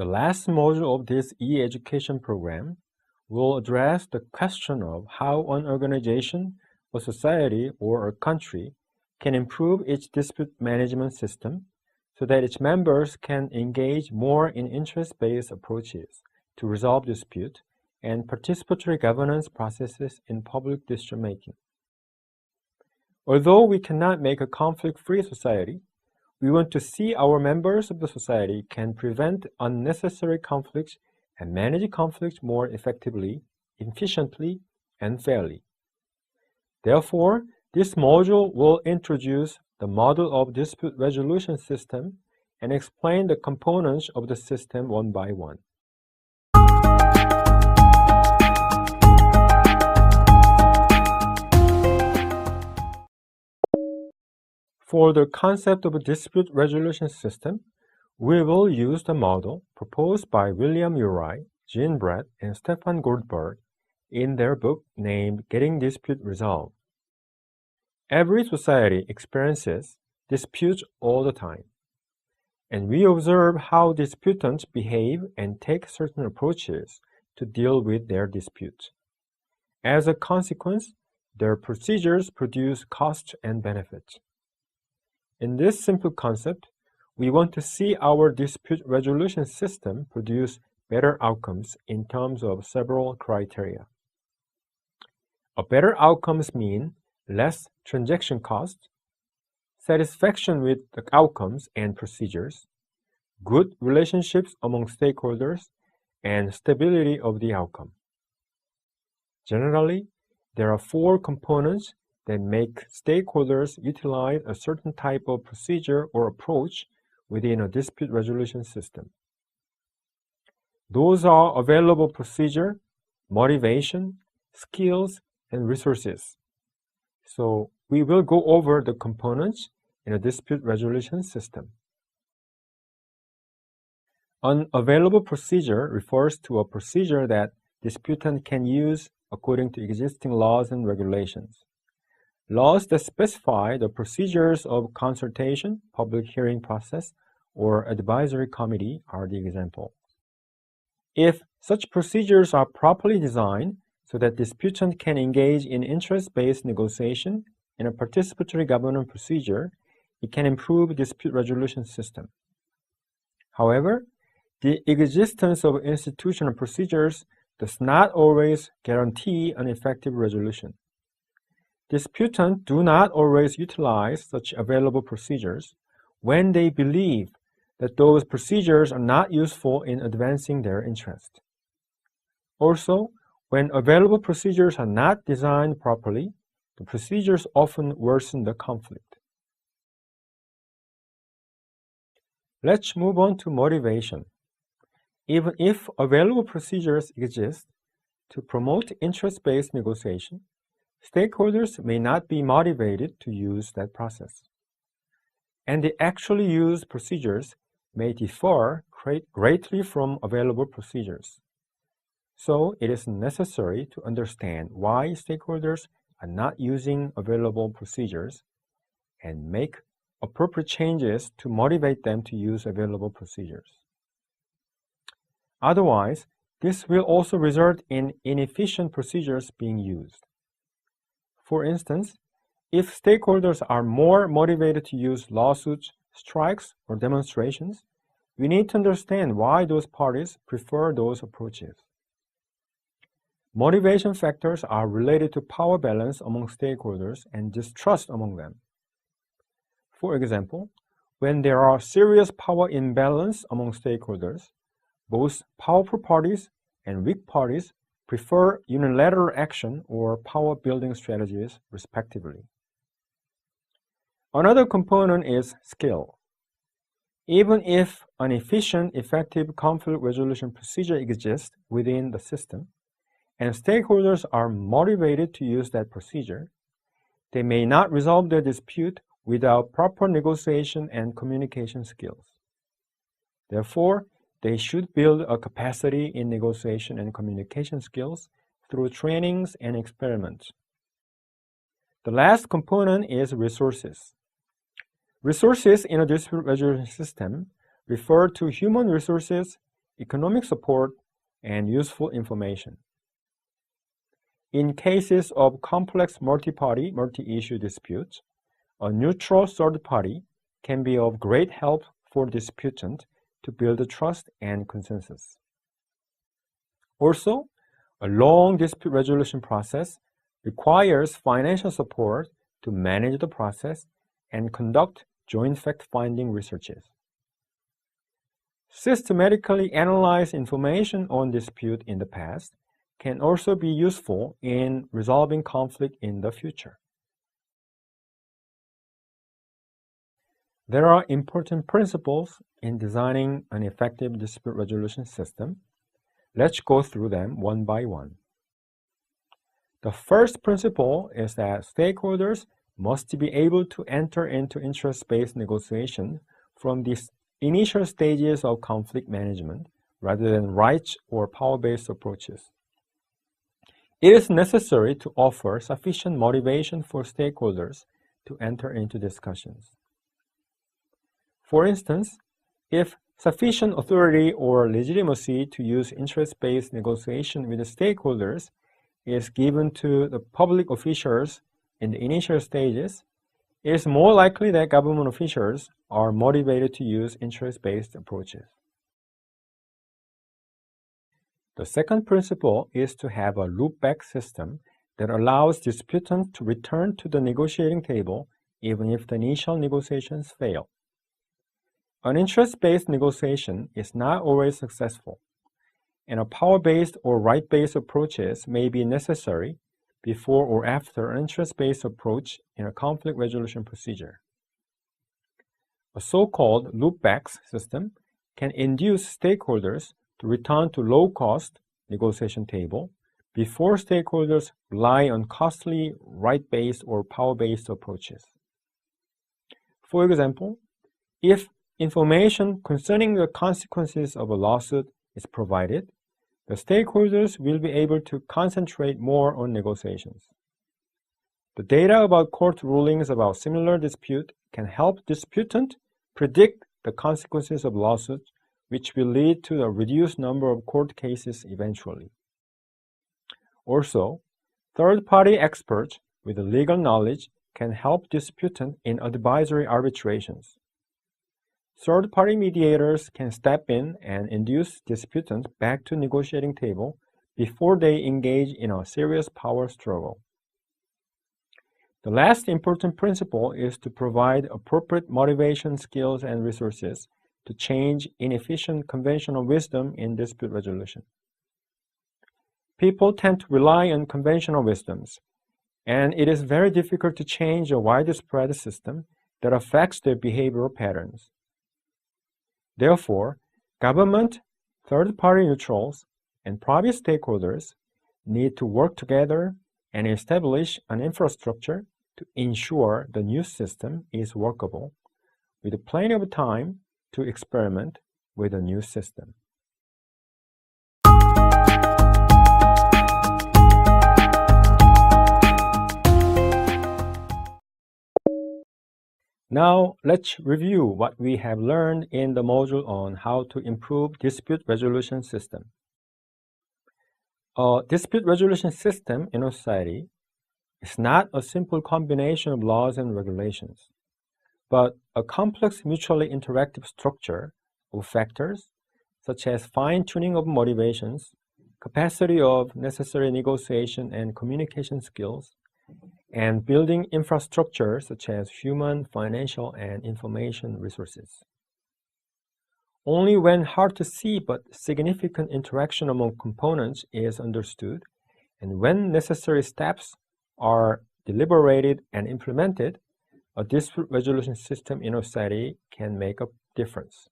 The last module of this e-education program will address the question of how an organization, a society, or a country can improve its dispute management system so that its members can engage more in interest-based approaches to resolve dispute and participatory governance processes in public decision-making. Although we cannot make a conflict-free society, we want to see our members of the society can prevent unnecessary conflicts and manage conflicts more effectively, efficiently, and fairly. Therefore, this module will introduce the model of dispute resolution system and explain the components of the system one by one. For the concept of a dispute resolution system, we will use the model proposed by William Urey, Jean Brett, and Stefan Goldberg in their book named Getting Dispute Resolved. Every society experiences disputes all the time, and we observe how disputants behave and take certain approaches to deal with their disputes. As a consequence, their procedures produce costs and benefits. In this simple concept, we want to see our dispute resolution system produce better outcomes in terms of several criteria. A better outcomes mean less transaction costs, satisfaction with the outcomes and procedures, good relationships among stakeholders, and stability of the outcome. Generally, there are 4 components that make stakeholders utilize a certain type of procedure or approach within a dispute resolution system. Those are available procedure, motivation, skills, and resources. So we will go over the components in a dispute resolution system. An available procedure refers to a procedure that disputant can use according to existing laws and regulations. Laws that specify the procedures of consultation, public hearing process, or advisory committee are the example. If such procedures are properly designed so that disputant can engage in interest-based negotiation in a participatory governance procedure, it can improve dispute resolution system. However, the existence of institutional procedures does not always guarantee an effective resolution. Disputants do not always utilize such available procedures when they believe that those procedures are not useful in advancing their interest. Also, when available procedures are not designed properly, the procedures often worsen the conflict. Let's move on to motivation. Even if available procedures exist to promote interest-based negotiation, stakeholders may not be motivated to use that process, and the actually used procedures may differ greatly from available procedures. So it is necessary to understand why stakeholders are not using available procedures and make appropriate changes to motivate them to use available procedures. Otherwise, this will also result in inefficient procedures being used. For instance, if stakeholders are more motivated to use lawsuits, strikes, or demonstrations, we need to understand why those parties prefer those approaches. Motivation factors are related to power balance among stakeholders and distrust among them. For example, when there are serious power imbalance among stakeholders, both powerful parties and weak parties prefer unilateral action or power-building strategies, respectively. Another component is skill. Even if an efficient, effective conflict resolution procedure exists within the system, and stakeholders are motivated to use that procedure, they may not resolve their dispute without proper negotiation and communication skills. Therefore, they should build a capacity in negotiation and communication skills through trainings and experiments. The last component is resources. Resources in a dispute resolution system refer to human resources, economic support, and useful information. In cases of complex multi-party, multi-issue disputes, a neutral third party can be of great help for disputant to build trust and consensus. Also, a long dispute resolution process requires financial support to manage the process and conduct joint fact-finding researches. Systematically analyze information on dispute in the past can also be useful in resolving conflict in the future. There are important principles in designing an effective dispute resolution system. Let's go through them one by one. The first principle is that stakeholders must be able to enter into interest-based negotiation from the initial stages of conflict management rather than rights or power-based approaches. It is necessary to offer sufficient motivation for stakeholders to enter into discussions. For instance, if sufficient authority or legitimacy to use interest-based negotiation with the stakeholders is given to the public officials in the initial stages, it is more likely that government officials are motivated to use interest-based approaches. The second principle is to have a loopback system that allows disputants to return to the negotiating table even if the initial negotiations fail. An interest-based negotiation is not always successful, and a power-based or right-based approaches may be necessary before or after an interest-based approach in a conflict resolution procedure. A so-called loopback system can induce stakeholders to return to low-cost negotiation table before stakeholders rely on costly right-based or power-based approaches. For example, if information concerning the consequences of a lawsuit is provided, the stakeholders will be able to concentrate more on negotiations. The data about court rulings about similar dispute can help disputant predict the consequences of lawsuits, which will lead to a reduced number of court cases eventually. Also, third-party experts with legal knowledge can help disputant in advisory arbitrations. Third-party mediators can step in and induce disputants back to negotiating table before they engage in a serious power struggle. The last important principle is to provide appropriate motivation, skills, and resources to change inefficient conventional wisdom in dispute resolution. People tend to rely on conventional wisdoms, and it is very difficult to change a widespread system that affects their behavioral patterns. Therefore, government, third-party neutrals, and private stakeholders need to work together and establish an infrastructure to ensure the new system is workable, with plenty of time to experiment with a new system. Now, let's review what we have learned in the module on how to improve dispute resolution system. A dispute resolution system in a society is not a simple combination of laws and regulations, but a complex mutually interactive structure of factors such as fine-tuning of motivations, capacity of necessary negotiation and communication skills, and building infrastructure such as human, financial, and information resources. Only when hard to see but significant interaction among components is understood, and when necessary steps are deliberated and implemented, a dispute resolution system in a society can make a difference.